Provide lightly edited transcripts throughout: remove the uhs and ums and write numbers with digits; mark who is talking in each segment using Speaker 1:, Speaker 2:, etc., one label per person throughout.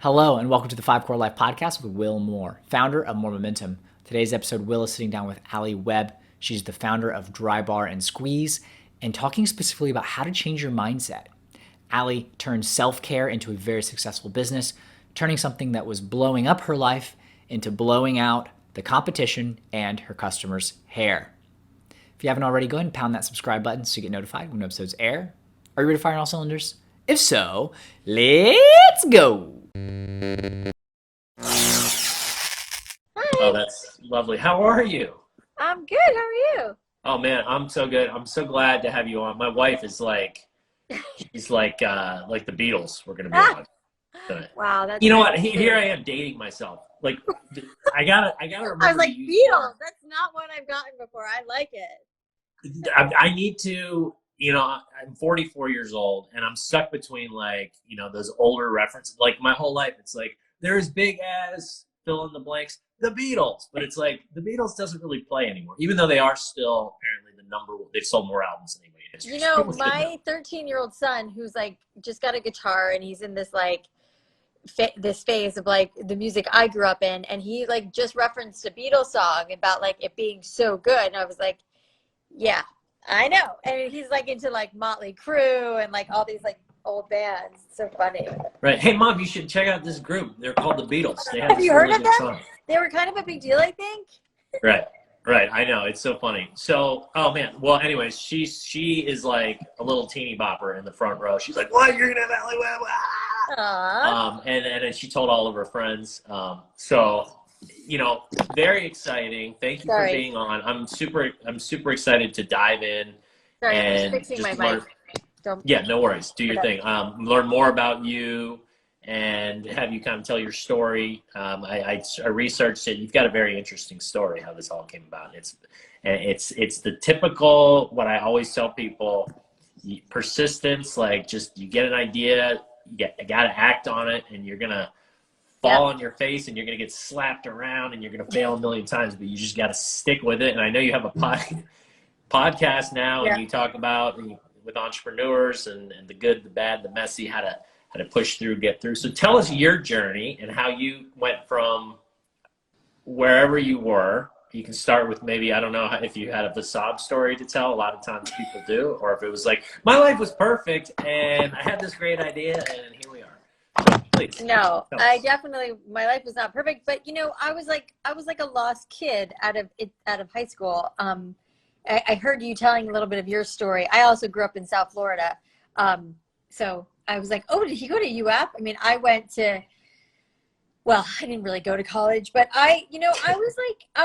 Speaker 1: Hello, and welcome to the Five Core Life Podcast with Will Moore, founder of More Momentum. Today's episode, Will is sitting down with Alli Webb. She's the founder of Drybar and Squeeze, and talking specifically about how to change your mindset. Alli turned self-care into a very successful business, turning something that was blowing up her life into blowing out the competition and her customers' hair. If you haven't already, go ahead and pound that subscribe button so you get notified when episodes air. Are you ready to fire on all cylinders? If so, let's go!
Speaker 2: Oh,
Speaker 3: Hi,
Speaker 2: that's lovely. How are you?
Speaker 3: I'm good. How are you?
Speaker 2: Oh man, I'm so good. I'm so glad to have you on. My wife is she's like the Beatles. We're gonna be
Speaker 3: Ah,
Speaker 2: on tonight.
Speaker 3: wow, that's
Speaker 2: You know
Speaker 3: very
Speaker 2: what? Here
Speaker 3: sweet.
Speaker 2: I am dating myself. Like, I gotta
Speaker 3: I was
Speaker 2: remember to
Speaker 3: like,
Speaker 2: use
Speaker 3: Beatles. That's not what I've gotten before. I like it.
Speaker 2: I need to. I'm 44 years old, and I'm stuck between those older references. Like my whole life, it's like there's big as fill in the blanks, the Beatles, but it's like the Beatles doesn't really play anymore, even though they are still apparently the number. They've sold more albums than anybody in history.
Speaker 3: You
Speaker 2: So
Speaker 3: know,
Speaker 2: people should know.
Speaker 3: my 13-year-old son, who's like just got a guitar, and he's in this this phase of like the music I grew up in, and he like just referenced a Beatles song about like it being so good, and I was like, yeah, I know. And he's like into like Motley Crue and like all these like old bands. It's so funny.
Speaker 2: Right? Hey, mom, you should check out this group. They're called the Beatles. They have
Speaker 3: Have
Speaker 2: this
Speaker 3: you heard
Speaker 2: really
Speaker 3: of
Speaker 2: good
Speaker 3: them?
Speaker 2: song.
Speaker 3: They were kind of a big deal, I think.
Speaker 2: Right. Right. I know. It's so funny. So, oh man. Well, anyways, she is like a little teeny bopper in the front row. She's like, "What? You're gonna have Alli Webb?"
Speaker 3: Aw.
Speaker 2: And then she told all of her friends. So very exciting. Thank you for
Speaker 3: Sorry.
Speaker 2: being on. I'm super excited to dive in
Speaker 3: Sorry, I'm just
Speaker 2: and
Speaker 3: fixing my
Speaker 2: just
Speaker 3: mic.
Speaker 2: learn.
Speaker 3: Don't
Speaker 2: Yeah, no worries. Do your
Speaker 3: forget.
Speaker 2: thing. Learn more about you and have you kind of tell your story. I researched it. You've got a very interesting story how this all came about. It's the typical what I always tell people: persistence. Like just you get an idea, you got to act on it, and you're gonna
Speaker 3: Yep.
Speaker 2: fall on your face and you're gonna get slapped around and you're gonna fail a million times, but you just got to stick with it. And I know you have a podcast now, and
Speaker 3: Yeah.
Speaker 2: you talk about with entrepreneurs and the good, the bad, the messy, how to push through, get through. So tell us your journey and how you went from wherever you were. You can start with maybe, I don't know if you had a sob story to tell. A lot of times people do, or if it was like my life was perfect and I had this great idea and here we are. So please
Speaker 3: No,
Speaker 2: tell
Speaker 3: I
Speaker 2: us.
Speaker 3: definitely my life was not perfect, but you know, I was like a lost kid out of high school. I heard you telling a little bit of your story. I also grew up in South Florida. So I was like, oh, did he go to UF? I mean, well, I didn't really go to college, but I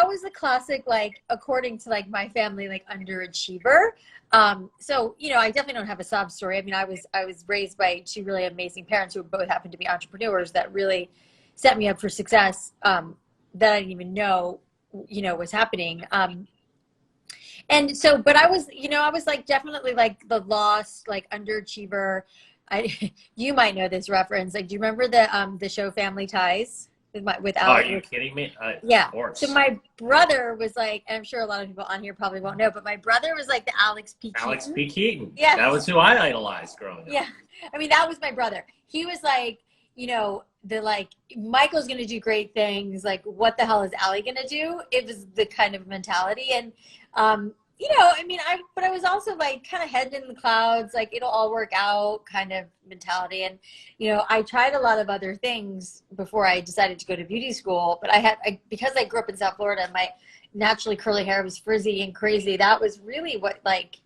Speaker 3: was a classic, like, according to like my family, like underachiever. So, you know, I definitely don't have a sob story. I mean, I was raised by two really amazing parents who both happened to be entrepreneurs that really set me up for success, that I didn't even know, you know, was happening. And so, but I was like definitely like the lost, like underachiever. You might know this reference. Like, do you remember the show Family Ties with
Speaker 2: Oh, are
Speaker 3: Alec?
Speaker 2: you kidding me? Of
Speaker 3: Yeah. So
Speaker 2: course.
Speaker 3: my brother was like, and I'm sure a lot of people on here probably won't know, but my brother was like the Alex P.
Speaker 2: Alex
Speaker 3: Keaton.
Speaker 2: P. Keaton. That
Speaker 3: Yes.
Speaker 2: was who I idolized growing up.
Speaker 3: Yeah. I mean, that was my brother. He was like, you know, the like Michael's gonna do great things. Like, what the hell is Allie gonna do? It was the kind of mentality. And you know, I mean, but I was also like kind of head in the clouds, like it'll all work out kind of mentality. And, you know, I tried a lot of other things before I decided to go to beauty school, but because I grew up in South Florida, my naturally curly hair was frizzy and crazy. That was really what like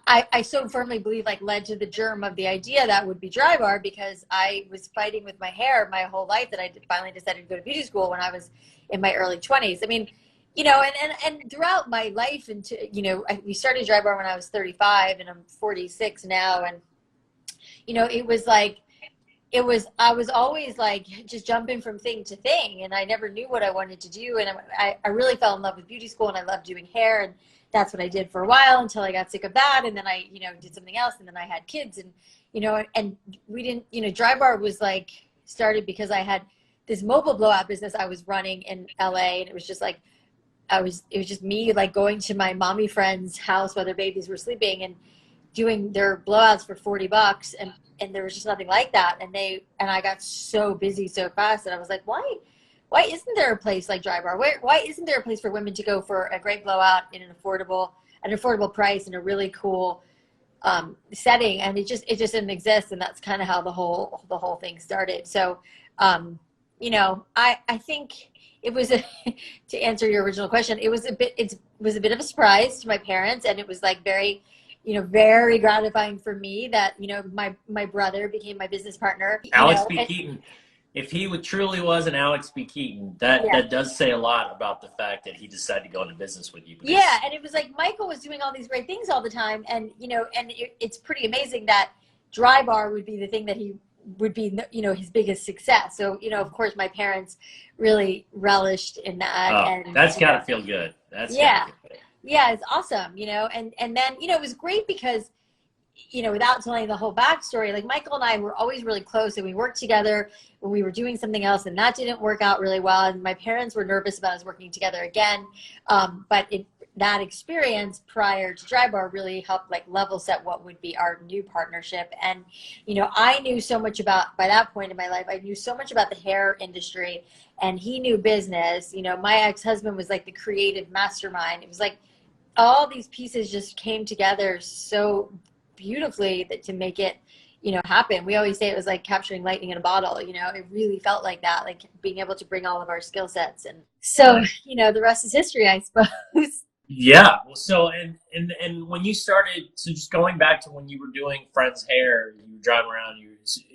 Speaker 3: I so firmly believe like led to the germ of the idea that would be Drybar, because I was fighting with my hair my whole life that I finally decided to go to beauty school when I was in my early 20s. I mean, you know, and throughout my life, you know, we started Drybar when I was 35 and I'm 46 now. And, you know, I was always like just jumping from thing to thing, and I never knew what I wanted to do. And I really fell in love with beauty school, and I loved doing hair, and that's what I did for a while until I got sick of that. And then I, you know, did something else, and then I had kids, and, you know, and we didn't, you know, Drybar was like started because I had this mobile blowout business I was running in LA, and it was just like, it was just me like going to my mommy friend's house while their babies were sleeping and doing their blowouts for $40. there was just nothing like that. And I got so busy so fast that I was like, why isn't there a place like Drybar? Why isn't there a place for women to go for a great blowout in an affordable price and a really cool setting? And it just didn't exist. And that's kind of how the whole thing started. So, I think it was to answer your original question, it was a bit of a surprise to my parents, and it was like very gratifying for me that, my brother became my business partner.
Speaker 2: Alex B. Keaton. If he truly was an Alex B. Keaton, that does say a lot about the fact that he decided to go into business with you.
Speaker 3: Yeah, and it was like Michael was doing all these great things all the time, and it's pretty amazing that Drybar would be the thing that he would be, his biggest success. So, of course, my parents really relished in that.
Speaker 2: Oh,
Speaker 3: and
Speaker 2: that's gotta feel good.
Speaker 3: Yeah, it's awesome. And then it was great because, without telling the whole backstory, like Michael and I were always really close, and we worked together when we were doing something else, and that didn't work out really well. And my parents were nervous about us working together again. But that experience prior to Drybar really helped like level set what would be our new partnership. And, I knew so much by that point in my life, I knew so much about the hair industry, and he knew business. My ex-husband was like the creative mastermind. It was like all these pieces just came together so beautifully to make it, happen. We always say it was like capturing lightning in a bottle. It really felt like that, like being able to bring all of our skill sets. And so, the rest is history, I suppose.
Speaker 2: Yeah. Well, so, and when you started, so just going back to when you were doing friends' hair, you were driving around,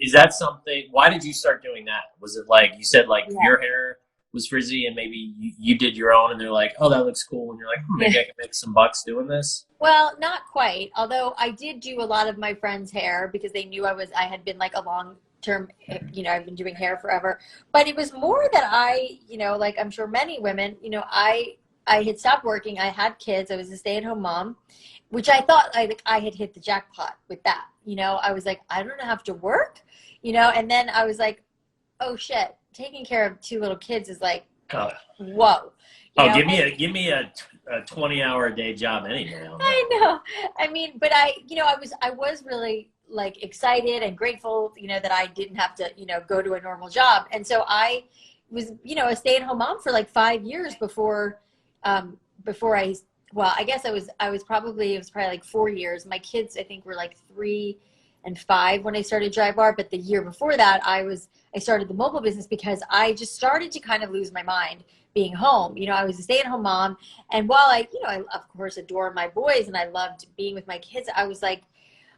Speaker 2: is that something, why did you start doing that? Was it like, you said like your hair was frizzy and maybe you did your own and they're like, oh, that looks cool. And you're like, maybe I can make some bucks doing this.
Speaker 3: Well, not quite. Although I did do a lot of my friends' hair because they knew I had been like a long-term, I've been doing hair forever. But it was more that I, like I'm sure many women, I had stopped working. I had kids. I was a stay-at-home mom, which I thought I had hit the jackpot with that. I was like, I don't have to work, and then I was like, oh shit, taking care of 2 little kids is like, whoa.
Speaker 2: Give me a 20-hour a day job any day.
Speaker 3: I know. I mean, but I was really like excited and grateful, that I didn't have to, go to a normal job. And so I was, a stay-at-home mom for like 5 years before I guess it was probably like 4 years. My kids, I think, were like 3 and 5 when I started Drybar. But the year before that, I started the mobile business because I just started to kind of lose my mind being home. I was a stay-at-home mom. And while I of course adore my boys and I loved being with my kids, I was like,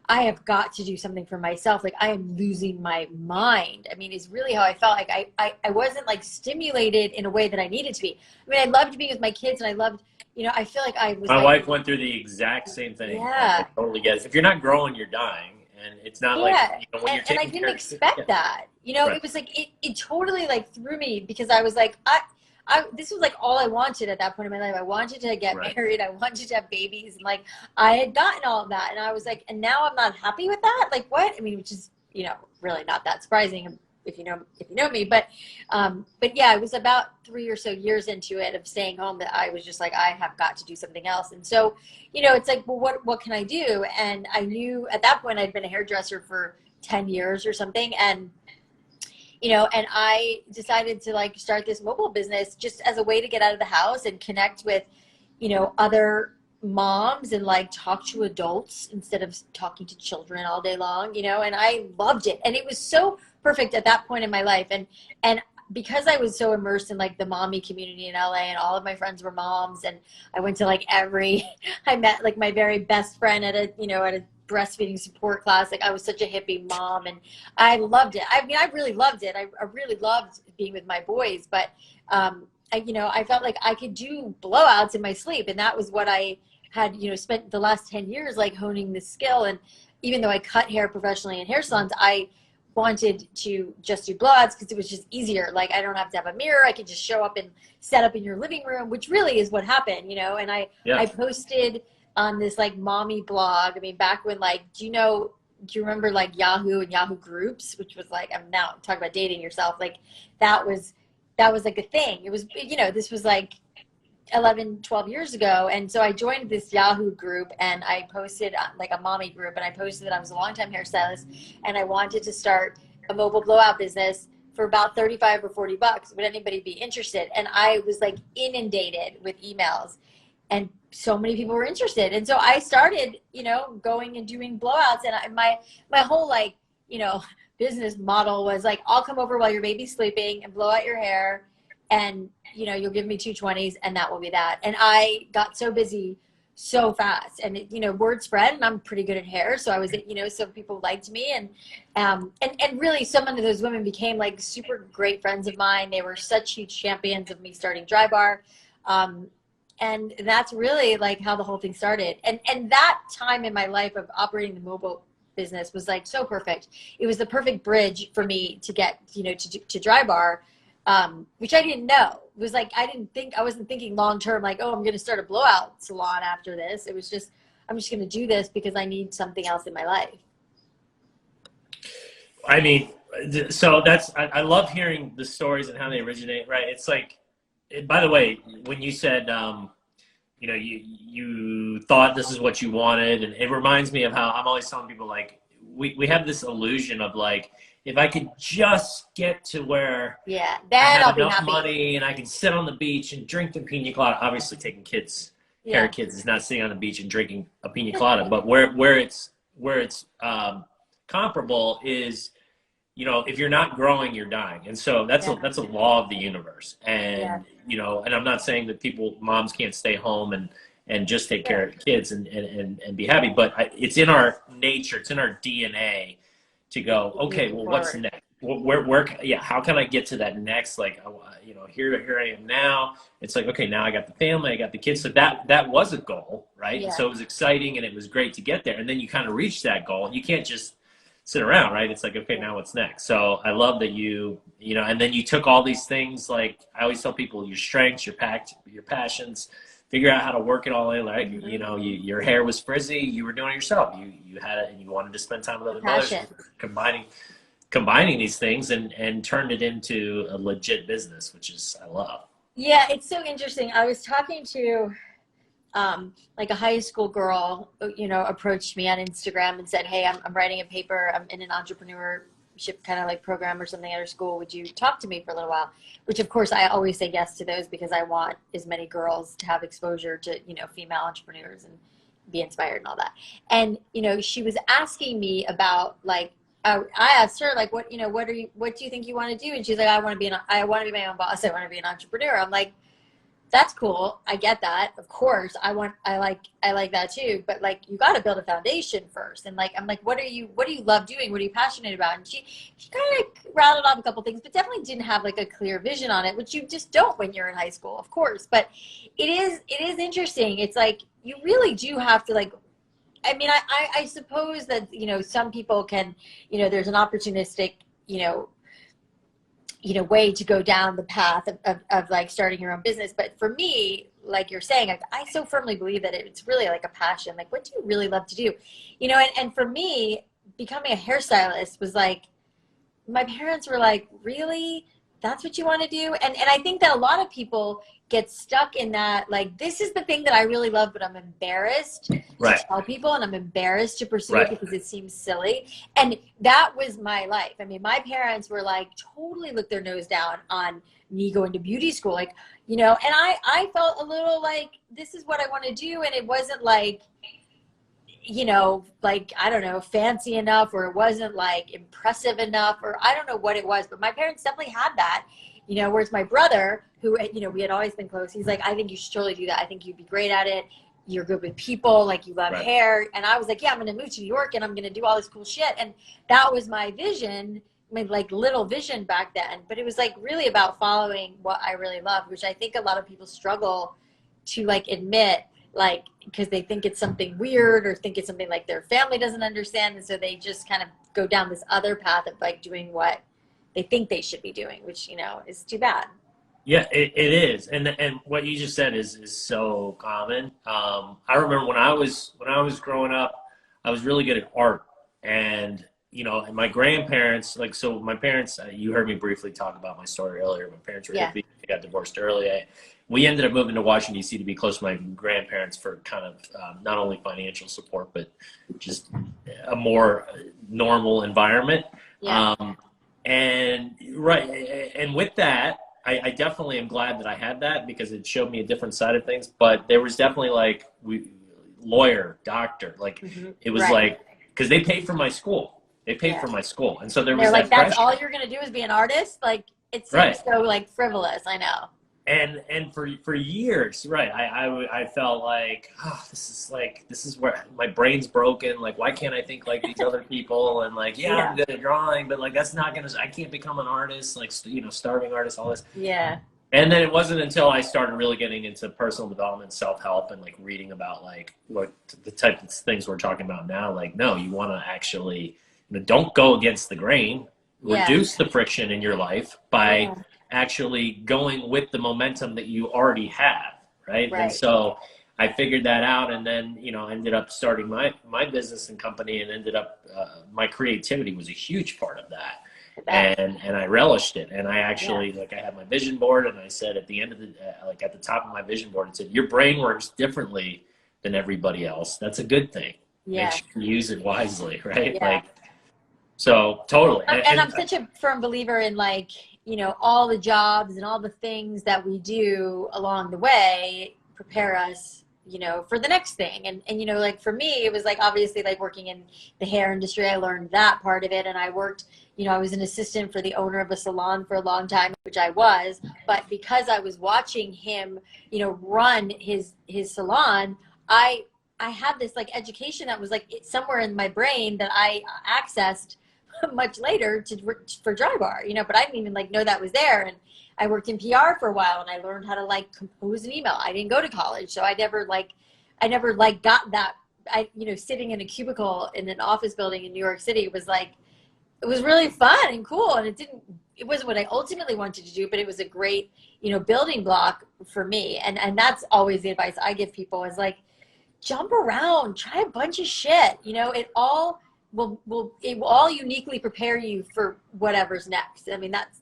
Speaker 3: I have got to do something for myself. Like I am losing my mind. I mean, it's really how I felt. Like I wasn't like stimulated in a way that I needed to be. I mean, I loved being with my kids and I loved, I feel like I was.
Speaker 2: My wife went through the exact same thing.
Speaker 3: Yeah.
Speaker 2: I totally get it. If you're not growing, you're dying. And it's not like, when you're taking
Speaker 3: and I didn't expect that.
Speaker 2: Right.
Speaker 3: It was like, it totally like threw me because I was like, this was like all I wanted at that point in my life. I wanted to get married. I wanted to have babies. And like, I had gotten all of that. And I was like, and now I'm not happy with that. Like what? I mean, which is, really not that surprising if you know me, but yeah, it was about 3 or so years into it of staying home that I was just like, I have got to do something else. And so, it's like, well, what can I do? And I knew at that point I'd been a hairdresser for 10 years or something. And and I decided to like start this mobile business just as a way to get out of the house and connect with, other moms and like talk to adults instead of talking to children all day long, and I loved it. And it was so perfect at that point in my life. And because I was so immersed in like the mommy community in LA and all of my friends were moms and I went to like I met like my very best friend at a breastfeeding support class. Like I was such a hippie mom and I loved it. I mean, I really loved it. I really loved being with my boys, but I felt like I could do blowouts in my sleep. And that was what I had, spent the last 10 years like honing this skill. And even though I cut hair professionally in hair salons, I wanted to just do blowouts because it was just easier. Like I don't have to have a mirror. I could just show up and set up in your living room, which really is what happened, and I posted on this like mommy blog. I mean, back when like, do you remember like Yahoo and Yahoo Groups, which was like, I'm now talking about dating yourself. Like that was like a thing. It was, this was like 11, 12 years ago. And so I joined this Yahoo group, and I posted, like a mommy group, and I posted that I was a longtime hairstylist and I wanted to start a mobile blowout business for about 35 or 40 bucks. Would anybody be interested? And I was like inundated with emails, and so many people were interested. And so I started, going and doing blowouts. And my whole, like, business model was like, I'll come over while your baby's sleeping and blow out your hair, and you'll give me 220s, and that will be that. And I got so busy so fast, and word spread, and I'm pretty good at hair, so I was, so people liked me, and really some of those women became like super great friends of mine. They were such huge champions of me starting Drybar, and that's really like how the whole thing started. And that time in my life of operating the mobile business was like so perfect. It was the perfect bridge for me to get to Drybar, which I didn't know. It was like I wasn't thinking long term, like, oh, I'm going to start a blowout salon after this. It was just, I'm just going to do this because I need something else in my life.
Speaker 2: I mean, so I love hearing the stories and how they originate, right? It's like, by the way, when you said, you thought this is what you wanted, and it reminds me of how I'm always telling people, like, we have this illusion of like, if I could just get to where
Speaker 3: then
Speaker 2: I have
Speaker 3: I'll be
Speaker 2: enough
Speaker 3: happy.
Speaker 2: money and I can sit on the beach and drink the pina colada. Obviously, taking care of kids is not sitting on the beach and drinking a pina colada, but where it's comparable is, if you're not growing, you're dying. And so that's a law of the universe. And, and I'm not saying that moms can't stay home and just take care of kids and be happy, but it's in our nature, it's in our DNA to go, okay, well, what's next? How can I get to that next, like, here I am now. It's like, okay, now I got the family, I got the kids. So that was a goal, right?
Speaker 3: Yeah.
Speaker 2: So it was exciting and it was great to get there. And then you kind of reach that goal. You can't just sit around, right? It's like, okay, now what's next? So I love that and then you took all these things, like I always tell people, your strengths, your passions, figure out how to work it all in. Like, your hair was frizzy, you were doing it yourself. You had it, and you wanted to spend time with other mothers. Combining these things and turned it into a legit business, which is, I love.
Speaker 3: Yeah, it's so interesting. I was talking to like a high school girl, approached me on Instagram and said, hey, I'm writing a paper. I'm in an entrepreneurship kind of like program or something at our school. Would you talk to me for a little while? Which, of course, I always say yes to those because I want as many girls to have exposure to, female entrepreneurs and be inspired and all that. And, she was asking me about, like, I asked her, like, what do you think you want to do? And she's like, I want to be my own boss. I want to be an entrepreneur. I'm like, that's cool. I get that. Of course, I like that too. But like, you got to build a foundation first. And like, I'm like, what do you love doing? What are you passionate about? And she kind of like rattled off a couple things, but definitely didn't have like a clear vision on it, which you just don't when you're in high school, of course. But it is interesting. It's like, you really do have to, like, I mean, I suppose that, some people can, there's an opportunistic, way to go down the path of like starting your own business. But for me, like you're saying, I so firmly believe that it's really like a passion. Like, what do you really love to do? And for me, becoming a hairstylist was like, my parents were like, really? That's what you want to do? And I think that a lot of people get stuck in that, like, this is the thing that I really love, but I'm embarrassed to tell people, and I'm embarrassed to pursue it because it seems silly. And that was my life. I mean, my parents were like, totally looked their nose down on me going to beauty school, like, and I felt a little like, this is what I want to do. And it wasn't like, like, I don't know, fancy enough, or it wasn't like impressive enough, or I don't know what it was, but my parents definitely had that, whereas my brother, who, we had always been close, he's like, I think you should totally do that. I think you'd be great at it. You're good with people. Like, you love hair. And I was like, yeah, I'm going to move to New York and I'm going to do all this cool shit. And that was my vision, my like little vision back then. But it was like really about following what I really loved, which I think a lot of people struggle to like admit, like, because they think it's something weird or think it's something like their family doesn't understand. And so they just kind of go down this other path of like doing what they think they should be doing, which, is too bad.
Speaker 2: Yeah, it is. And what you just said is so common. I remember when I was growing up, I was really good at art. And you know, and my grandparents, like, so my parents, you heard me briefly talk about my story earlier. My parents were hippies, they got divorced early. We ended up moving to Washington, D.C. to be close to my grandparents for kind of not only financial support, but just a more normal environment.
Speaker 3: Yeah.
Speaker 2: And with that, I definitely am glad that I had that, because it showed me a different side of things. But there was definitely like lawyer, doctor, like it was like, because they paid for my school. They paid for my school. And so there was
Speaker 3: like,
Speaker 2: that
Speaker 3: that's all you're going to do is be an artist? Like, it seems so like frivolous. I know.
Speaker 2: And for years, I felt like, oh, this is where my brain's broken. Like, why can't I think like these other people? And like, I'm good at drawing, but like, that's not gonna, I can't become an artist, like, you know, starving artist, all this.
Speaker 3: Yeah.
Speaker 2: And then it wasn't until I started really getting into personal development, self-help, and like reading about like what the type of things we're talking about now. Like, no, you want to actually, you know, don't go against the grain. Reduce the friction in your life by actually going with the momentum that you already have, right? And so I figured that out, and then, you know, ended up starting my business and company, and ended up my creativity was a huge part of that. And I relished it. And I actually, like, I had my vision board, and I said at the end of the, like at the top of my vision board, it said, your brain works differently than everybody else. That's a good thing. Make sure you use it wisely, right? Like, so totally.
Speaker 3: And I'm such a firm believer in, like, you know, all the jobs and all the things that we do along the way prepare us, you know, for the next thing. And, you know, like for me, it was like, obviously, like working in the hair industry, I learned that part of it. And I worked, you know, I was an assistant for the owner of a salon for a long time, which I was, but because I was watching him, you know, run his salon, I had this like education that was like somewhere in my brain that I accessed much later for Drybar, you know, but I didn't even like know that was there. And I worked in PR for a while, and I learned how to like compose an email. I didn't go to college, so I never got that. You know, sitting in a cubicle in an office building in New York City was like, it was really fun and cool. And it wasn't what I ultimately wanted to do, but it was a great, you know, building block for me. And that's always the advice I give people is like, jump around, try a bunch of shit, you know, it will all uniquely prepare you for whatever's next. I mean, that's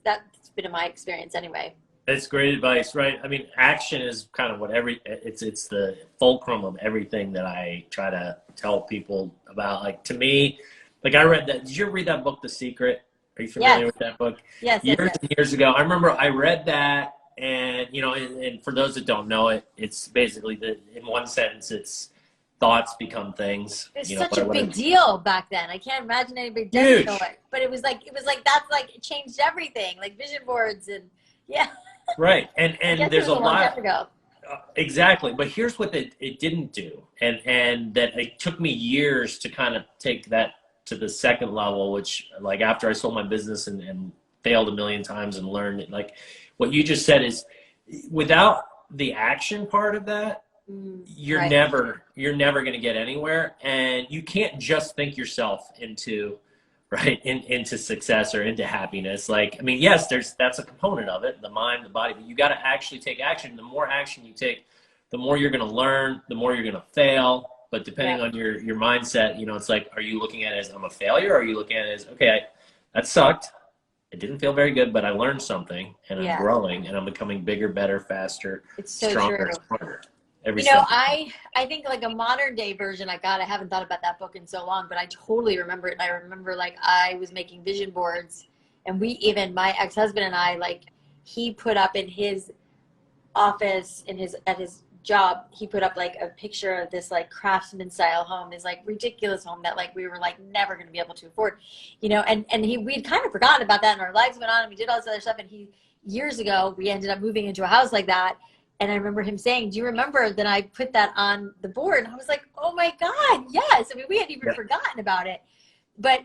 Speaker 3: been in my experience anyway.
Speaker 2: That's great advice, right? I mean, action is kind of what it's the fulcrum of everything that I try to tell people about. Like, to me, like, I read that. Did you ever read that book, The Secret? Are you familiar with that book?
Speaker 3: Yes.
Speaker 2: Years and years ago. I remember I read that, and, you know, and for those that don't know it, it's basically in one sentence, it's thoughts become things.
Speaker 3: It's
Speaker 2: you know,
Speaker 3: such a big deal back then. I can't imagine anybody doesn't know it. But it was like that's like, it changed everything, like vision boards and
Speaker 2: Right. And there's a lot.
Speaker 3: Ago.
Speaker 2: Exactly. But here's what it didn't do. And that it took me years to kind of take that to the second level, which, like, after I sold my business and failed a million times and learned it, like what you just said is, without the action part of that, you're never going to get anywhere. And you can't just think yourself into success or into happiness. Like, I mean, yes, that's a component of it, the mind, the body, but you got to actually take action. The more action you take, the more you're going to learn, the more you're going to fail. But depending on your mindset, you know, it's like, are you looking at it as I'm a failure? Or are you looking at it as, okay, that sucked. It didn't feel very good, but I learned something, and I'm growing, and I'm becoming bigger, better, faster, stronger, smarter.
Speaker 3: You know, I think like a modern day version, I haven't thought about that book in so long, but I totally remember it. And I remember, like, I was making vision boards, and my ex-husband and I, like, he put up in his office, at his job, he put up like a picture of this like craftsman style home, this like ridiculous home that like we were like never going to be able to afford, you know, and we'd kind of forgotten about that, and our lives went on, and we did all this other stuff. And years ago, we ended up moving into a house like that. And I remember him saying, do you remember that I put that on the board? And I was like, oh my God, yes. I mean, we hadn't even forgotten about it. But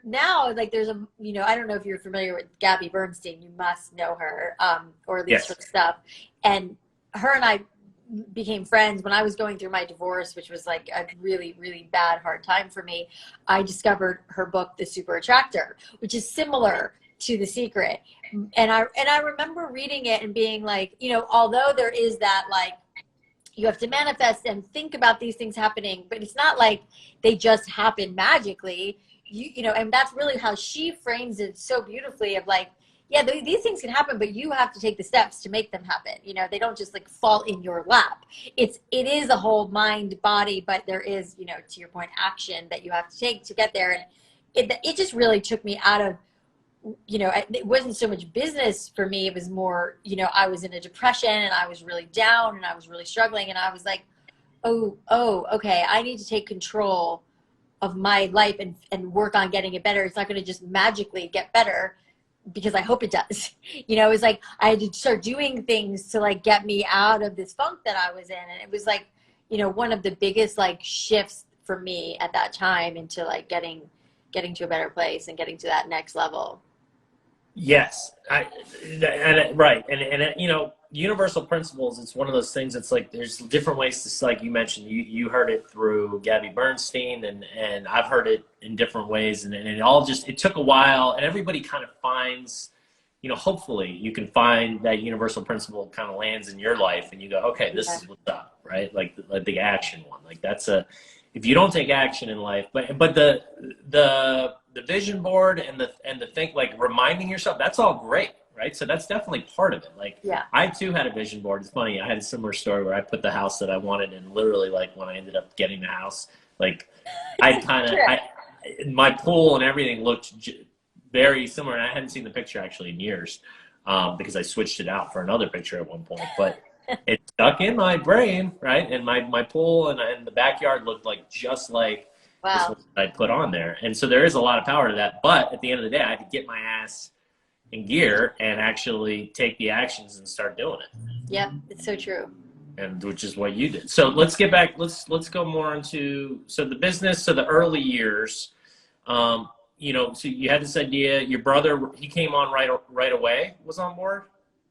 Speaker 3: now, like, there's you know, I don't know if you're familiar with Gabby Bernstein. You must know her, or at least her stuff. And her and I became friends when I was going through my divorce, which was like a really, really bad, hard time for me. I discovered her book, The Super Attractor, which is similar to The Secret. And I remember reading it and being like, you know, although there is that, like, you have to manifest and think about these things happening, but it's not like they just happen magically. you know, and that's really how she frames it so beautifully of like, yeah, these things can happen, but you have to take the steps to make them happen. You know, they don't just like fall in your lap. It is a whole mind, body, but there is, you know, to your point, action that you have to take to get there. And it just really took me out of, you know, it wasn't so much business for me. It was more, you know, I was in a depression and I was really down and I was really struggling. And I was like, oh, okay, I need to take control of my life and work on getting it better. It's not going to just magically get better, because I hope it does. You know, it was like I had to start doing things to like get me out of this funk that I was in. And it was like, you know, one of the biggest like shifts for me at that time into like getting to a better place and getting to that next level.
Speaker 2: Yes, right. And you know, universal principles, it's one of those things. It's like there's different ways to, like you mentioned, you heard it through Gabby Bernstein, and I've heard it in different ways, and it all just, it took a while, and everybody kind of finds, you know, hopefully you can find that universal principle kind of lands in your life and you go, okay, this is what's up, right? Like the action one, like that's if you don't take action in life, but the vision board and the think, like reminding yourself, that's all great, right? So that's definitely part of it. Like, yeah, I too had a vision board. It's funny, I had a similar story where I put the house that I wanted, and literally, like when I ended up getting the house, like I kind of, my pool and everything looked very similar. And I hadn't seen the picture actually in years, because I switched it out for another picture at one point, but it stuck in my brain, right? And my pool and the backyard looked like just like this one I put on there. And so there is a lot of power to that. But at the end of the day, I had to get my ass in gear and actually take the actions and start doing it.
Speaker 3: Yep, it's so true.
Speaker 2: And which is what you did. So let's get back. Let's go more into the business. So the early years, you know, so you had this idea. Your brother, he came on right away. Was on board.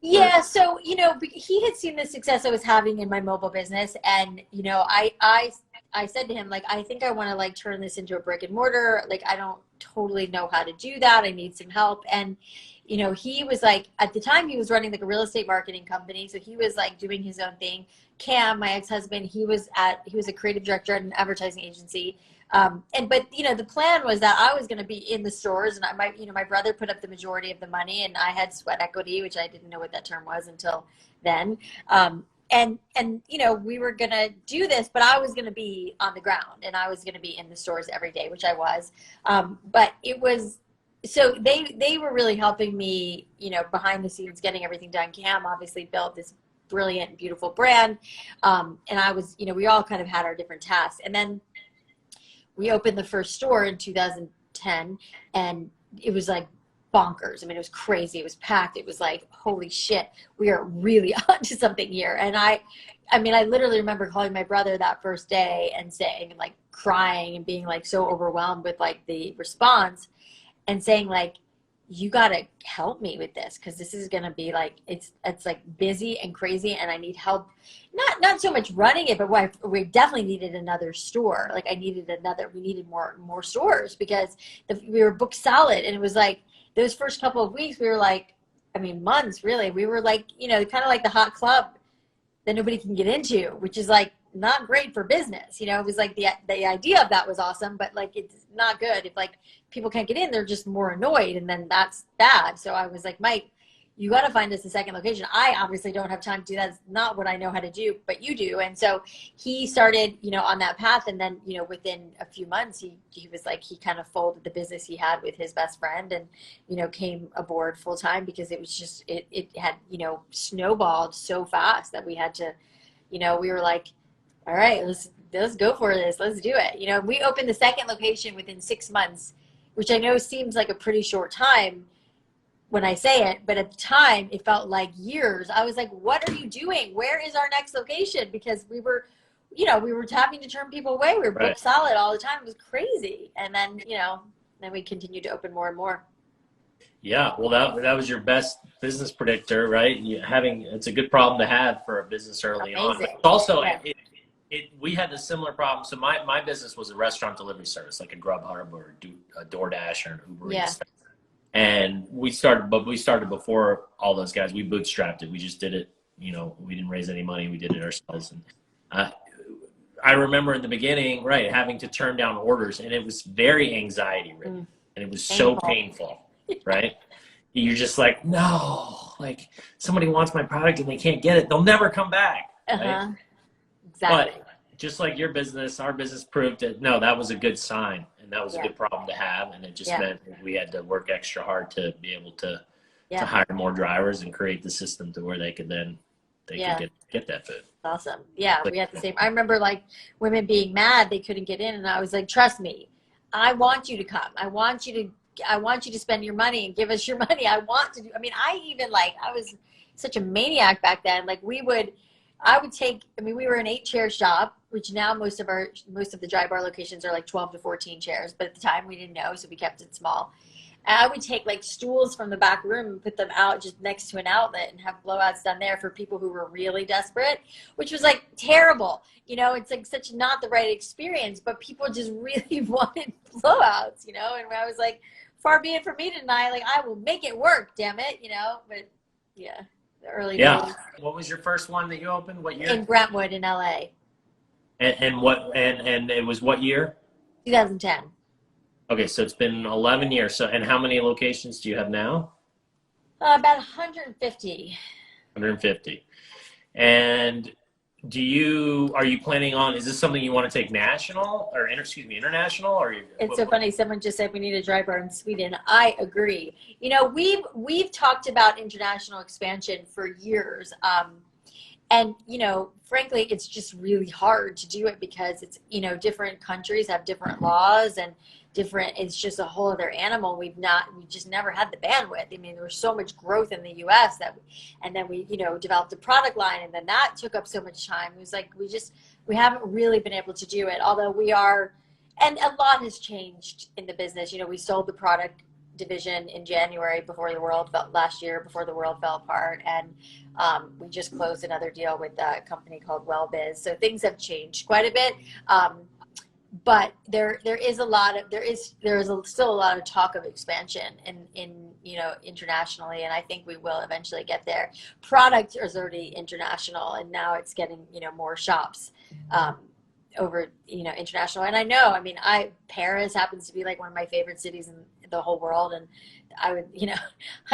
Speaker 3: Yeah, so, you know, he had seen the success I was having in my mobile business, and, you know, I said to him, like, I think I want to, like, turn this into a brick and mortar. Like, I don't totally know how to do that. I need some help. And, you know, he was like, at the time he was running like a real estate marketing company. So he was like doing his own thing. Cam, my ex-husband, he was a creative director at an advertising agency. But you know, the plan was that I was going to be in the stores, and my brother put up the majority of the money, and I had sweat equity, which I didn't know what that term was until then. And you know, we were going to do this, but I was going to be on the ground, and I was going to be in the stores every day, which I was. But it was, so they were really helping me, you know, behind the scenes, getting everything done. Cam obviously built this brilliant, beautiful brand. And I was, you know, we all kind of had our different tasks. And then we opened the first store in 2010, and it was like bonkers. I mean, it was crazy. It was packed. It was like, holy shit, we are really onto something here. And I mean, I literally remember calling my brother that first day and saying, like, crying and being like so overwhelmed with like the response, and saying like, you got to help me with this, because this is going to be like, it's like busy and crazy, and I need help. Not so much running it, but we definitely needed another store. Like we needed more stores, because we were booked solid. And it was like those first couple of weeks, we were like, I mean, months really, we were like, you know, kind of like the hot club that nobody can get into, which is like not great for business. You know, it was like the idea of that was awesome, but like, it's not good. If like people can't get in, they're just more annoyed, and then that's bad. So I was like, Mike, you got to find us a second location. I obviously don't have time to do that. It's not what I know how to do, but you do. And so he started, you know, on that path. And then, you know, within a few months, he was like, he kind of folded the business he had with his best friend, and, you know, came aboard full time, because it was just, it had, you know, snowballed so fast that we had to, you know, we were like, all right, let's go for this. Let's do it. You know, we opened the second location within 6 months, which I know seems like a pretty short time when I say it, but at the time it felt like years. I was like, what are you doing? Where is our next location? Because we were, you know, we were having to turn people away. We were booked solid all the time. It was crazy. And then, you know, then we continued to open more and more.
Speaker 2: Yeah, well, that was your best business predictor, right? It's a good problem to have for a business early on. But also, we had a similar problem. So my business was a restaurant delivery service, like a Grubhub or a DoorDash or an Uber Eats. And we started before all those guys. We bootstrapped it. We just did it. You know, we didn't raise any money. We did it ourselves. And I remember in the beginning, right, having to turn down orders, and it was very anxiety ridden, and it was so painful, right? You're just like, no, like somebody wants my product and they can't get it, they'll never come back, right?
Speaker 3: Exactly.
Speaker 2: But just like your business, our business proved that no, that was a good sign, and that was a good problem to have, and it just meant we had to work extra hard to be able to hire more drivers and create the system to where they could then get that food.
Speaker 3: Awesome. Yeah, we had the same. I remember like women being mad they couldn't get in, and I was like, trust me, I want you to come. I want you to spend your money and give us your money. I want to do. I mean, I was such a maniac back then. Like we were an 8-chair shop, which now most of the Drybar locations are like 12 to 14 chairs, but at the time we didn't know, so we kept it small. And I would take like stools from the back room and put them out just next to an outlet and have blowouts done there for people who were really desperate, which was like terrible. It's like such not the right experience, but people just really wanted blowouts, and I was like, far be it from me to deny, like I will make it work, damn it, but yeah, the early days.
Speaker 2: What was your first one that you opened? What year?
Speaker 3: In Brentwood in LA.
Speaker 2: And it was what year?
Speaker 3: 2010.
Speaker 2: Okay, so it's been 11 years. So, and how many locations do you have now?
Speaker 3: About 150.
Speaker 2: 150. And are you planning on, is this something you want to take national or international? Or
Speaker 3: it's so funny. Someone just said we need a Drybar in Sweden. I agree. We've talked about international expansion for years. And, frankly, it's just really hard to do it because it's, different countries have different laws and it's just a whole other animal. We just never had the bandwidth. I mean, there was so much growth in the US and then we, developed a product line, and then that took up so much time. It was like, we haven't really been able to do it, although and a lot has changed in the business. We sold the product division in January last year before the world fell apart. And we just closed another deal with a company called WellBiz. So things have changed quite a bit. But there is still a lot of talk of expansion in internationally, and I think we will eventually get there. Product is already international, and now it's getting more shops over international. And Paris happens to be like one of my favorite cities in the whole world, and I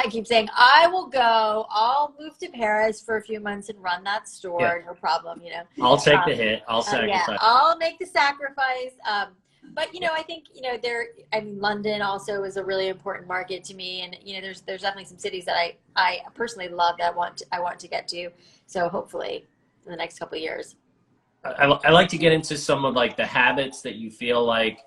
Speaker 3: keep saying I'll move to Paris for a few months and run that store, no problem.
Speaker 2: I'll take the hit. I'll sacrifice.
Speaker 3: I'll make the sacrifice. But I think London also is a really important market to me, and there's definitely some cities that I personally love that I want to get to. So hopefully in the next couple of years.
Speaker 2: I like to get into some of like the habits that you feel like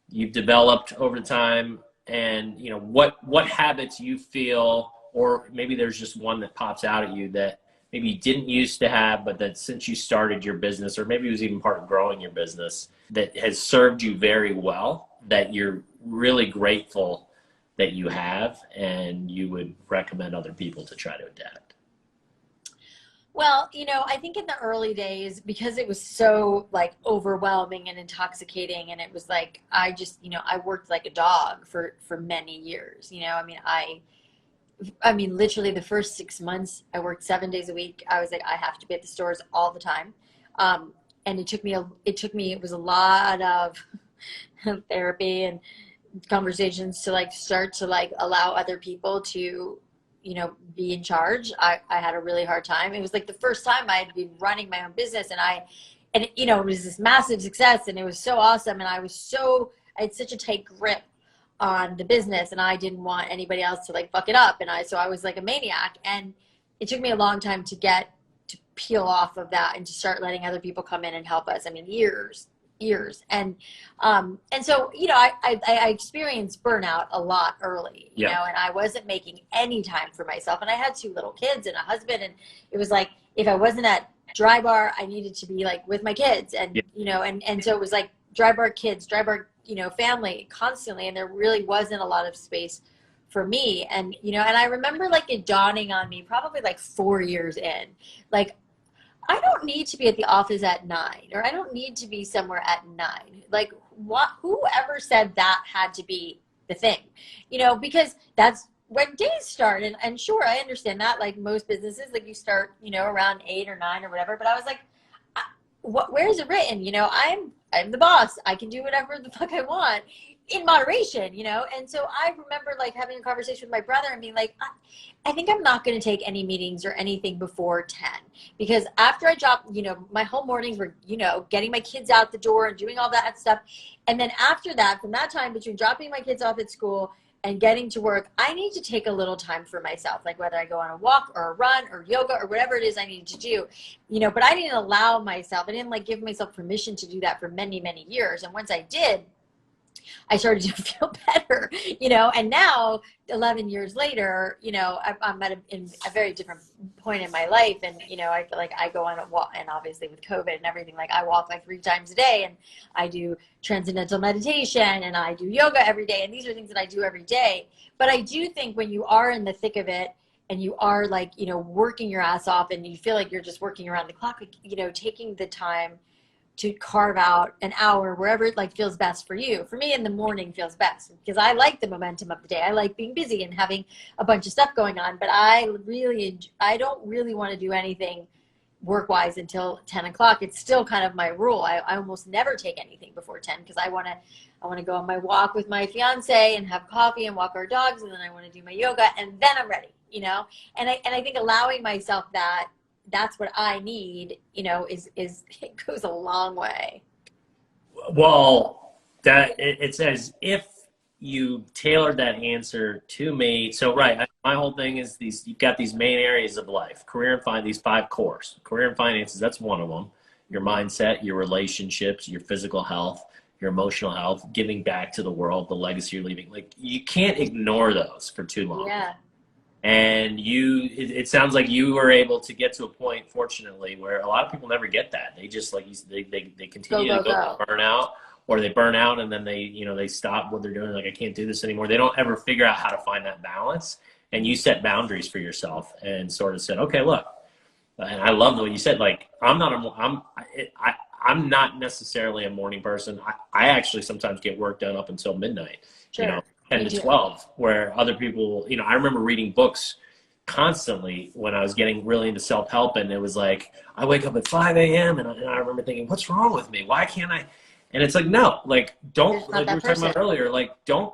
Speaker 2: you've developed over time, and what habits you feel, or maybe there's just one that pops out at you that maybe you didn't used to have, but that since you started your business, or maybe it was even part of growing your business, that has served you very well, that you're really grateful that you have, and you would recommend other people to try to adapt.
Speaker 3: Well, I think in the early days, because it was so like overwhelming and intoxicating, and it was like, I worked like a dog for many years. Literally the first 6 months I worked 7 days a week. I was like, I have to be at the stores all the time. And it was a lot of therapy and conversations to like start to like allow other people to be in charge. I had a really hard time. It was like the first time I had been running my own business, and it was this massive success, and it was so awesome. And I had such a tight grip on the business, and I didn't want anybody else to like fuck it up. So I was like a maniac, and it took me a long time to peel off of that and to start letting other people come in and help us. Years. And so, I experienced burnout a lot early, and I wasn't making any time for myself. And I had 2 little kids and a husband. And it was like, if I wasn't at Drybar, I needed to be like with my kids. And, and so it was like Drybar kids, Drybar, family constantly. And there really wasn't a lot of space for me. And, and I remember like it dawning on me probably like 4 years in, like, I don't need to be at the office at 9, or I don't need to be somewhere at 9. Like, whoever said that had to be the thing, because that's when days start. And sure, I understand that, like most businesses, like you start, around 8 or 9 or whatever. But I was like, where is it written? You know, I'm the boss. I can do whatever the fuck I want in moderation, you know? And so I remember like having a conversation with my brother and being like, I think I'm not going to take any meetings or anything before 10, because after I drop, you know, my whole mornings were, you know, getting my kids out the door and doing all that stuff. And then after that, from that time between dropping my kids off at school and getting to work, I need to take a little time for myself, like whether I go on a walk or a run or yoga or whatever it is I need to do, you know, but I didn't allow myself, I didn't like give myself permission to do that for many, many years. And once I did, I started to feel better, you know, and now 11 years later, you know, I'm at in a very different point in my life. And, you know, I feel like I go on a walk, and obviously with COVID and everything, like I walk like 3 times a day, and I do transcendental meditation, and I do yoga every day. And these are things that I do every day. But I do think when you are in the thick of it and you are like, you know, working your ass off and you feel like you're just working around the clock, like, you know, taking the time to carve out an hour wherever it like feels best for you. For me, in the morning feels best because I like the momentum of the day. I like being busy and having a bunch of stuff going on, but I don't really want to do anything work-wise until 10 o'clock. It's still kind of my rule. I almost never take anything before 10 because I want to go on my walk with my fiance and have coffee and walk our dogs, and then I want to do my yoga, and then I'm ready, you know? And I think allowing myself that's what I need, you know, is it goes a long way.
Speaker 2: Well, it's as if you tailored that answer to me. So, right, my whole thing is you've got these main areas of life, career and these 5 cores. Career and finances, that's one of them. Your mindset, your relationships, your physical health, your emotional health, giving back to the world, the legacy you're leaving. Like, you can't ignore those for too long.
Speaker 3: Yeah.
Speaker 2: And it sounds like you were able to get to a point, fortunately, where a lot of people never get that. They just like they continue to go to burnout, or they burn out and then they stop what they're doing. Like, I can't do this anymore. They don't ever figure out how to find that balance. And you set boundaries for yourself and sort of said, okay, look. And I love the way you said, like, I'm not necessarily a morning person. I actually sometimes get work done up until midnight.
Speaker 3: Sure.
Speaker 2: You know, 10 to 12, where other people, you know, I remember reading books constantly when I was getting really into self-help, and it was like, I wake up at 5 a.m. and I remember thinking, what's wrong with me? Why can't I? And it's like, no, like, don't, like we were talking about earlier, like, don't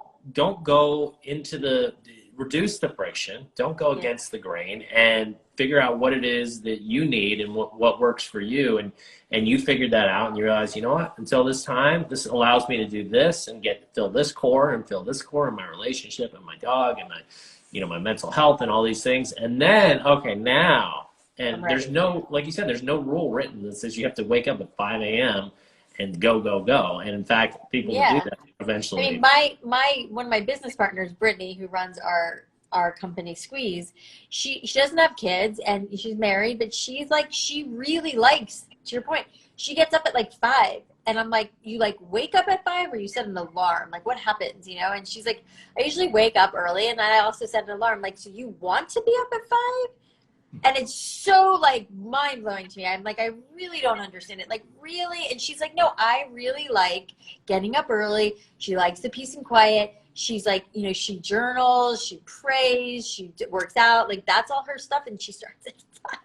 Speaker 2: go into reduce the friction, don't go against the grain, and figure out what it is that you need and what works for you. And you figured that out, and you realize, you know what, until this time, this allows me to do this and fill this core in my relationship and my dog and my mental health and all these things. And then, okay, now, and there's no, like you said, there's no rule written that says you have to wake up at 5 a.m. and go. And in fact, people do that eventually.
Speaker 3: I mean, one of my business partners, Brittany, who runs our company Squeeze, she doesn't have kids and she's married, but she's like, she really likes, to your point, she gets up at like 5, and I'm like, you like wake up at 5 or you set an alarm? Like, what happens, you know? And she's like, I usually wake up early, and I also set an alarm. Like, so you want to be up at 5? And it's so like mind blowing to me. I'm like, I really don't understand it. Like, really? And she's like, no, I really like getting up early. She likes the peace and quiet. She's like, you know, she journals, she prays, she works out. Like, that's all her stuff. And she starts at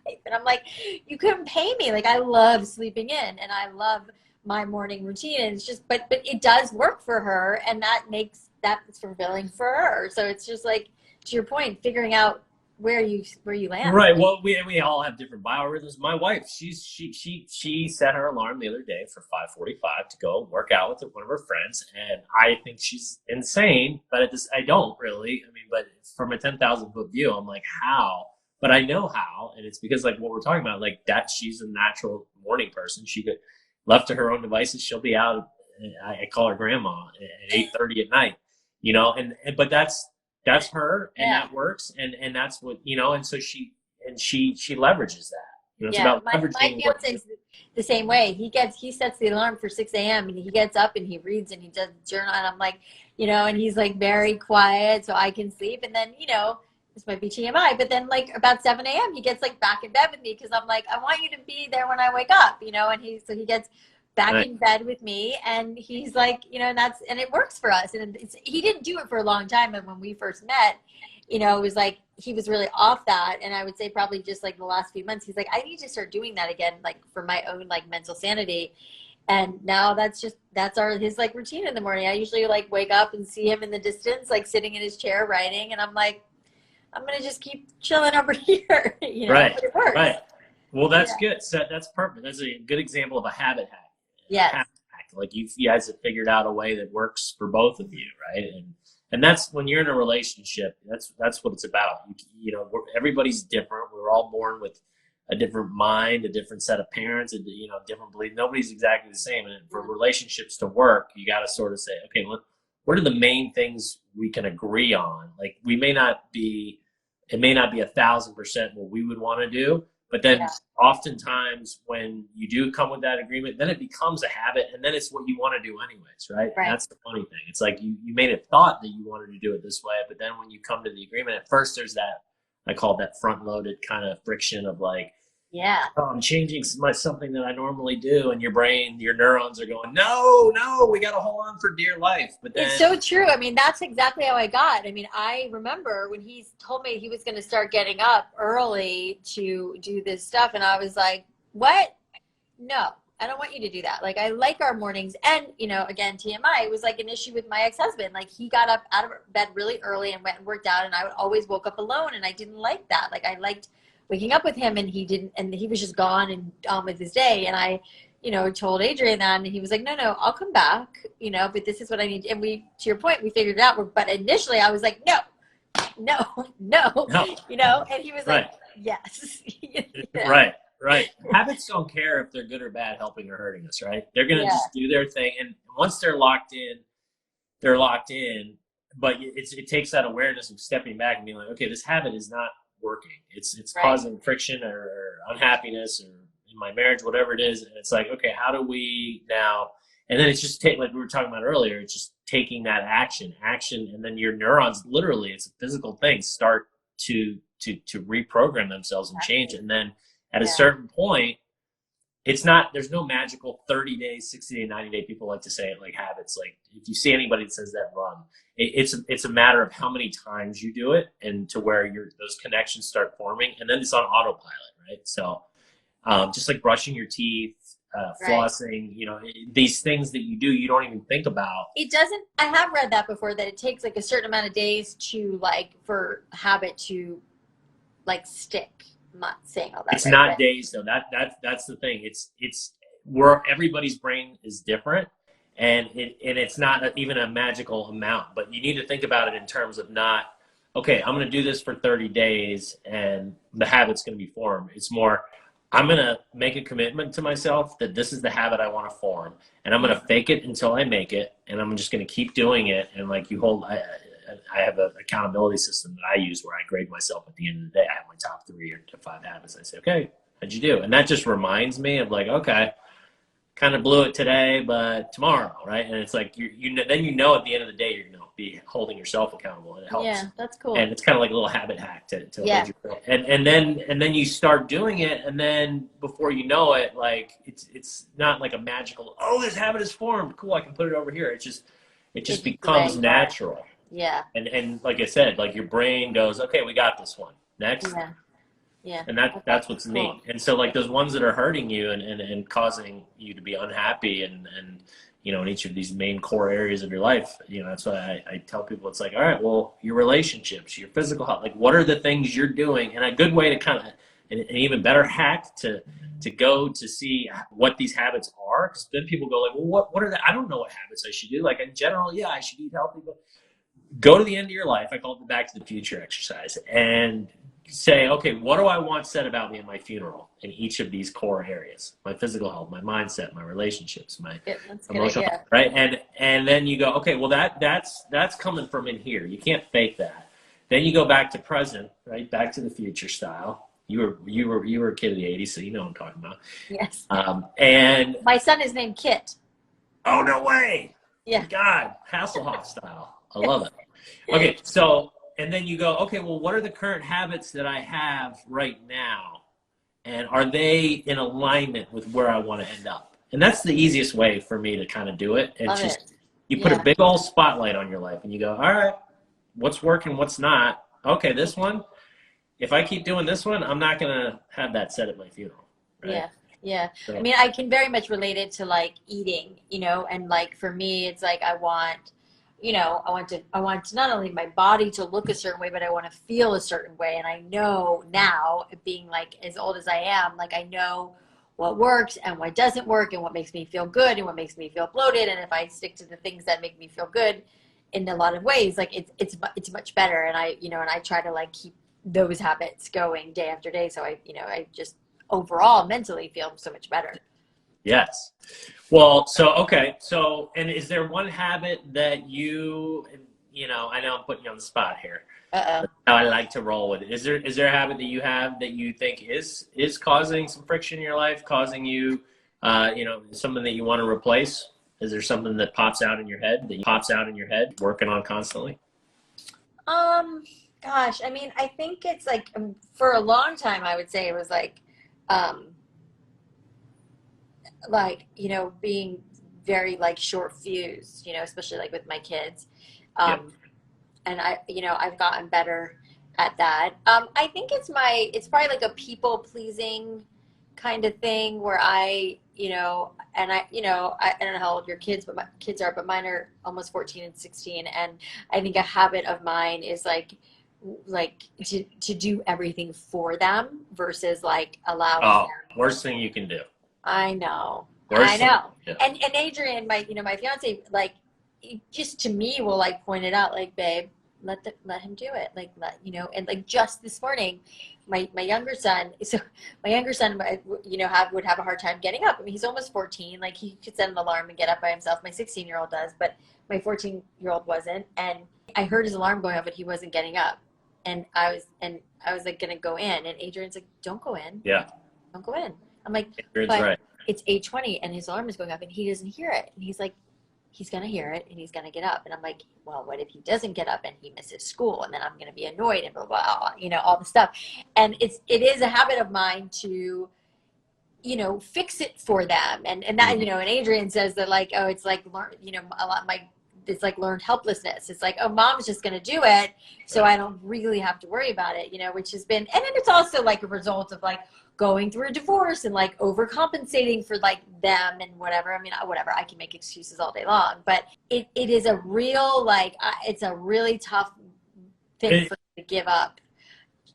Speaker 3: 5. And I'm like, you couldn't pay me. Like, I love sleeping in and I love my morning routine. And it's just, but it does work for her. And that makes that fulfilling for her. So it's just like, to your point, figuring out where you land.
Speaker 2: Right. Well, we all have different biorhythms. My wife, she set her alarm the other day for 5:45 to go work out with one of her friends, and I think she's insane. But I don't really. I mean, but from a 10,000-foot view, I'm like, how? But I know how, and it's because like what we're talking about, like that she's a natural morning person. She could, left to her own devices, she'll be out. I call her grandma at 8:30 at night. You know, but that's her, and that works, and that's what, you know, and so she leverages that. You know, it's about leveraging.
Speaker 3: My fiance's the same way. He sets the alarm for 6 a.m. and he gets up and he reads and he does journal, and I'm like, you know, and he's like very quiet so I can sleep. And then, you know, this might be TMI, but then like about 7 a.m. he gets like back in bed with me because I'm like, I want you to be there when I wake up, you know, and he gets back in bed with me, and he's like, you know, and it works for us. And he didn't do it for a long time. And when we first met, you know, it was like, he was really off that. And I would say probably just like the last few months, he's like, I need to start doing that again, like for my own like mental sanity. And now that's his like routine in the morning. I usually like wake up and see him in the distance, like sitting in his chair writing. And I'm like, I'm going to just keep chilling over here, you know,
Speaker 2: right,
Speaker 3: but it works.
Speaker 2: right. Well, that's good. So that's perfect. That's a good example of a habit hack.
Speaker 3: Yes.
Speaker 2: Habit hack. Like you guys have figured out a way that works for both of you, right? And that's when you're in a relationship. That's what it's about. You know, everybody's different. We're all born with a different mind, a different set of parents, and you know, different beliefs. Nobody's exactly the same. And for relationships to work, you got to sort of say, okay, what are the main things we can agree on? Like it may not be 1,000% what we would want to do, but then oftentimes when you do come with that agreement, then it becomes a habit, and then it's what you want to do anyways, right? And that's the funny thing. It's like you made it thought that you wanted to do it this way, but then when you come to the agreement, at first there's that, I call it that front-loaded kind of friction of like, oh, I'm changing something that I normally do, and your brain, your neurons are going, no, we got to hold on for dear life. But then,
Speaker 3: it's so true. I mean, that's exactly how I got. I mean, I remember when he told me he was going to start getting up early to do this stuff, and I was like, what? No, I don't want you to do that. Like, I like our mornings. And, you know, again, TMI, it was like an issue with my ex-husband. Like, he got up out of bed really early and went and worked out, and I would always woke up alone, and I didn't like that. Like, I liked waking up with him, and he didn't, and he was just gone and on with his day. And I, you know, told Adrian that, and he was like, no, I'll come back, you know, but this is what I need. And we, to your point, we figured it out. But initially I was like, no, you know, and he was like, yes. You know?
Speaker 2: Right. Habits don't care if they're good or bad, helping or hurting us, right? They're going to just do their thing. And once they're locked in, they're locked in. But it takes that awareness of stepping back and being like, okay, this habit is not working. It's causing friction or unhappiness or in my marriage, whatever it is. And it's like, okay, how do we now? And then it's just like we were talking about earlier, it's just taking that action, and then your neurons, literally, it's a physical thing, start to reprogram themselves and change. And then at a certain point, there's no magical 30 days, 60 day, 90 day. People like to say it like habits. Like if you see anybody that says that, run. It's a matter of how many times you do it, and to where those connections start forming, and then it's on autopilot, right? So just like brushing your teeth, flossing, you know, these things that you do, you don't even think about.
Speaker 3: It doesn't. I have read that before, that it takes like a certain amount of days to like for habit to like stick. I'm not saying all that.
Speaker 2: It's not days though. That's the thing. It's where everybody's brain is different. And it's not even a magical amount, but you need to think about it in terms of not, okay, I'm going to do this for 30 days and the habit's going to be formed. It's more, I'm going to make a commitment to myself that this is the habit I want to form, and I'm going to fake it until I make it, and I'm just going to keep doing it. And like I have an accountability system that I use where I grade myself at the end of the day. I have my top 3 or 5 habits. I say, okay, how'd you do? And that just reminds me of like, okay, kind of blew it today, but tomorrow, right? And it's like then you know at the end of the day you're going to be holding yourself accountable, and it helps.
Speaker 3: Yeah, that's cool.
Speaker 2: And it's kind of like a little habit hack to hold yourself. And then you start doing it, and then before you know it, like it's not like a magical, oh, this habit is formed, cool, I can put it over here. It just becomes natural.
Speaker 3: Yeah.
Speaker 2: And like I said, like your brain goes, okay, we got this one. Next.
Speaker 3: Yeah.
Speaker 2: And that's what's cool. Neat. And so like those ones that are hurting you and causing you to be unhappy and you know, in each of these main core areas of your life, you know, that's why I tell people, it's like, all right, well, your relationships, your physical health, like what are the things you're doing? And a good way to kind of, an even better hack to go to see what these habits are. Because then people go like, well, what are the, I don't know what habits I should do. Like in general, yeah, I should eat healthy, but go to the end of your life. I call it the Back to the Future exercise, and say, okay, what do I want said about me in my funeral in each of these core areas? My physical health, my mindset, my relationships, my emotional health, right? And then you go, okay, well that's coming from in here. You can't fake that. Then you go back to present, right? Back to the Future style. You were a kid of the 80s, so you know what I'm talking about.
Speaker 3: Yes.
Speaker 2: And
Speaker 3: my son is named Kit.
Speaker 2: Oh, no way.
Speaker 3: Yeah.
Speaker 2: God, Hasselhoff style. I love it. Okay, so, and then you go, okay, well, what are the current habits that I have right now? And are they in alignment with where I want to end up? And that's the easiest way for me to kind of do it. And you put a big old spotlight on your life, and you go, all right, what's working, what's not? okay, this one, if I keep doing this one, I'm not going to have that said at my funeral. Right?
Speaker 3: Yeah. Yeah.
Speaker 2: So,
Speaker 3: I mean, I can very much relate it to like eating, you know, and like for me, it's like I want, you know, I want to not only my body to look a certain way, but I want to feel a certain way. And I know now, being like as old as I am, like I know what works and what doesn't work and what makes me feel good and what makes me feel bloated. And if I stick to the things that make me feel good in a lot of ways, like it's much better. And I, you know, and I try to like keep those habits going day after day. So I, you know, I just overall mentally feel so much better.
Speaker 2: yes. Well, so, okay. So, and is there one habit that you know, I know I'm putting you on the spot here.
Speaker 3: Uh-oh.
Speaker 2: How I like to roll with it. Is there a habit that you have that you think is causing some friction in your life, causing you, you know, something that you want to replace? Is there something that pops out in your head, working on constantly?
Speaker 3: Gosh, I mean, I think it's like for a long time, I would say it was like, you know, being very like short fused, you know, especially like with my kids.
Speaker 2: Yep.
Speaker 3: And I, you know, I've gotten better at that. I think it's probably like a people pleasing kind of thing where I, you know, and I, you know, I don't know how old your kids, but my kids are, but mine are almost 14 and 16. And I think a habit of mine is like to do everything for them versus like allowing
Speaker 2: Oh,
Speaker 3: them.
Speaker 2: worst thing you can do.
Speaker 3: I know.
Speaker 2: Worst
Speaker 3: I know.
Speaker 2: thing, yeah.
Speaker 3: And Adrian, my, you know, my fiance, like, just to me will like point it out, like, babe, let him do it. Like, you know, and like just this morning, my younger son, you know, would have a hard time getting up. I mean, he's almost 14. Like he could set an alarm and get up by himself. My 16-year-old does, but my 14-year-old wasn't. And I heard his alarm going off, but he wasn't getting up. And I was like gonna go in, and Adrian's like, "Don't go in.
Speaker 2: Yeah.
Speaker 3: Don't go in." I'm like,
Speaker 2: Adrian's
Speaker 3: "But
Speaker 2: right.
Speaker 3: it's 8:20, and his alarm is going off, and he doesn't hear it." And he's like, "He's gonna hear it, and he's gonna get up." And I'm like, "Well, what if he doesn't get up and he misses school, and then I'm gonna be annoyed and blah blah, blah, you know, all the stuff." And it is a habit of mine to, you know, fix it for them, and that, you know, and Adrian says that like, oh, it's like learn, you know, a lot it's like learned helplessness. It's like, oh, mom's just going to do it, so I don't really have to worry about it, you know, which has been, and then it's also like a result of like going through a divorce and like overcompensating for like them and whatever. I mean, whatever, I can make excuses all day long, but it is a real, like, it's a really tough thing for me to give up.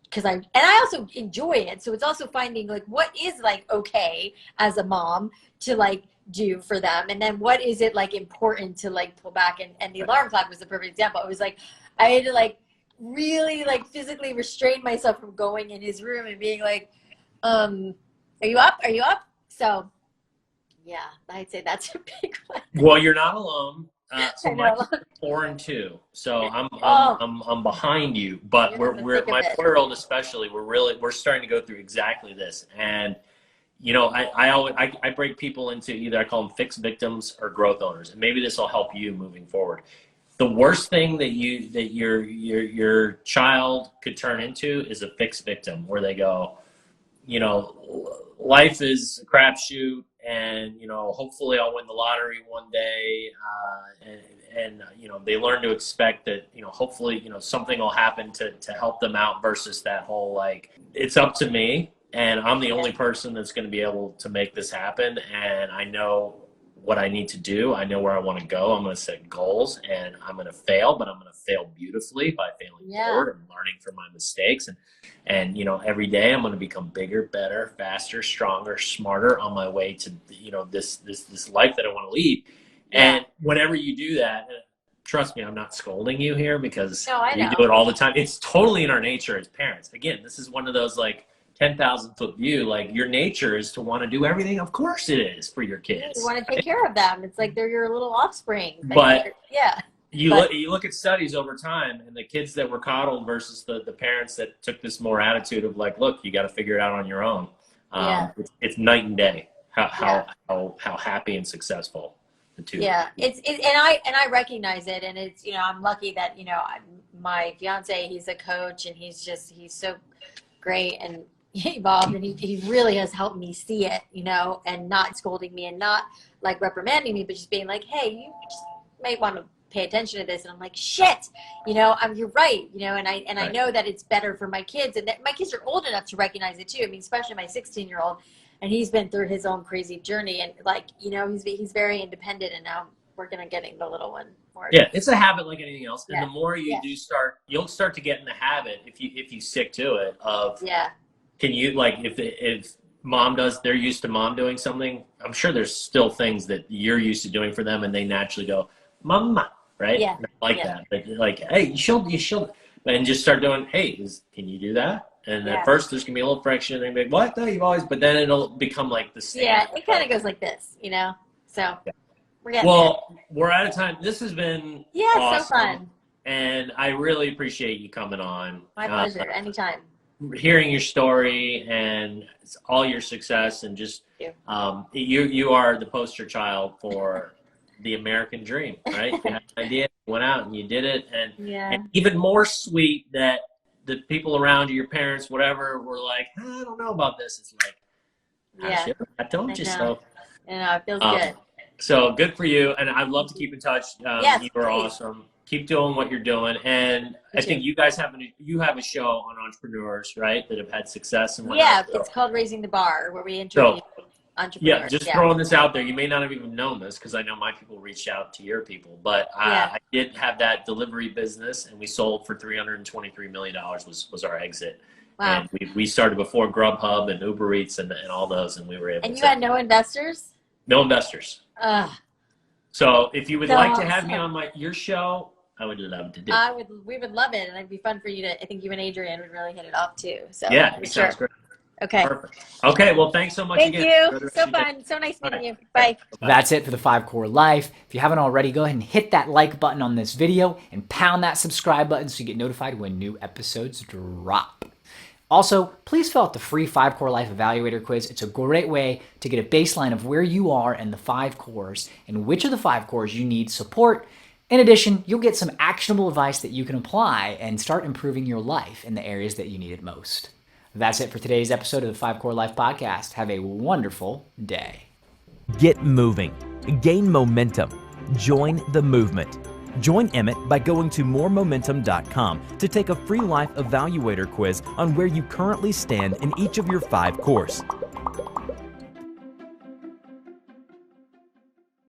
Speaker 3: Because I also enjoy it. So it's also finding like what is like okay as a mom to like do for them, and then what is it like important to like pull back, and the alarm clock was the perfect example. It was like I had to like really like physically restrain myself from going in his room and being like, are you up, so yeah, I'd say that's a big one.
Speaker 2: Well, you're not alone. So my
Speaker 3: know.
Speaker 2: kids are 4 and 2, so I'm behind you. But
Speaker 3: You're
Speaker 2: we're
Speaker 3: in the thick of
Speaker 2: my
Speaker 3: it.
Speaker 2: 4-year-old especially. We're starting to go through exactly this, and you know, I break people into either I call them fixed victims or growth owners, and maybe this will help you moving forward. The worst thing that your child could turn into is a fixed victim, where they go, you know, life is a crapshoot, and you know, hopefully I'll win the lottery one day, and you know, they learn to expect that, you know, hopefully, you know, something will happen to help them out, versus that whole like, it's up to me, and I'm the only person that's going to be able to make this happen, and I know what I need to do. I know where I want to go. I'm going to set goals, and I'm going to fail, but I'm going to fail beautifully by failing forward and learning from my mistakes. And, you know, every day I'm going to become bigger, better, faster, stronger, smarter on my way to, you know, this life that I want to lead. Yeah. And whenever you do that, trust me, I'm not scolding you here, because you do it all the time. It's totally in our nature as parents. Again, this is one of those like 10,000-foot view. Like, your nature is to want to do everything. Of course it is, for your kids.
Speaker 3: You want to take care of them. It's like they're your little offspring.
Speaker 2: But
Speaker 3: yeah.
Speaker 2: You look at studies over time, and the kids that were coddled versus the parents that took this more attitude of like, look, you got to figure it out on your own. It's night and day how happy and successful the two.
Speaker 3: Yeah, and I recognize it, and it's, you know, I'm lucky that, you know, my fiance, he's a coach, and he's so great and evolved, and he really has helped me see it, you know, and not scolding me and not like reprimanding me, but just being like, hey, you just might want to pay attention to this. And I'm like, shit, you're right. And I know that it's better for my kids, and that my kids are old enough to recognize it too. I mean, especially my 16-year-old, and he's been through his own crazy journey, and he's very independent, and now we're going to getting the little one more.
Speaker 2: Yeah, it's a habit like anything else. And the more you do you'll start to get in the habit if you stick to it of, can you, like, if mom they're used to mom doing something, I'm sure there's still things that you're used to doing for them and they naturally go, mama, right?
Speaker 3: Yeah.
Speaker 2: That. Like, hey, you should. And just start doing, hey, can you do that? And at first there's going to be a little friction and they'll be like, what? No, you've always, but then it'll become like the standard.
Speaker 3: Yeah, it kind of goes like this, so.
Speaker 2: We're out of time. This has been awesome.
Speaker 3: So fun.
Speaker 2: And I really appreciate you coming on.
Speaker 3: My pleasure. Anytime.
Speaker 2: Hearing your story and all your success, and just you are the poster child for the American dream, right? You had an idea, you went out and you did it, and even more sweet that the people around you, your parents, whatever, were like, I don't know about this. It's like, I told you so.
Speaker 3: It feels good.
Speaker 2: So good for you, and I'd love to keep in touch. You are awesome. Keep doing what you're doing, and I think you guys have a show on entrepreneurs, right, that have had success and whatnot.
Speaker 3: Yeah, it's called Raising the Bar, where we interview entrepreneurs.
Speaker 2: Yeah, just throwing this out there. You may not have even known this because I know my people reached out to your people, but I did have that delivery business, and we sold for $323 million was our exit. Wow. And we started before Grubhub and Uber Eats and all those, and we were able.
Speaker 3: And you had no investors?
Speaker 2: No investors. So if you would like to have me on your show, I would love to do it.
Speaker 3: We would love it, and it'd be fun for you to. I think you and Adrian would really hit it off too. So
Speaker 2: yeah, it sounds great.
Speaker 3: Okay.
Speaker 2: Perfect. Okay. Well, thanks so much again.
Speaker 3: Thank you. So fun. So nice meeting you. Bye.
Speaker 1: That's it for the 5 Core Life. If you haven't already, go ahead and hit that like button on this video and pound that subscribe button so you get notified when new episodes drop. Also, please fill out the free 5 Core Life Evaluator quiz. It's a great way to get a baseline of where you are in the 5 cores and which of the 5 cores you need support. In addition, you'll get some actionable advice that you can apply and start improving your life in the areas that you need it most. That's it for today's episode of the 5 Core Life Podcast. Have a wonderful day.
Speaker 4: Get moving. Gain momentum. Join the movement. Join Emmett by going to moremomentum.com to take a free life evaluator quiz on where you currently stand in each of your 5 cores.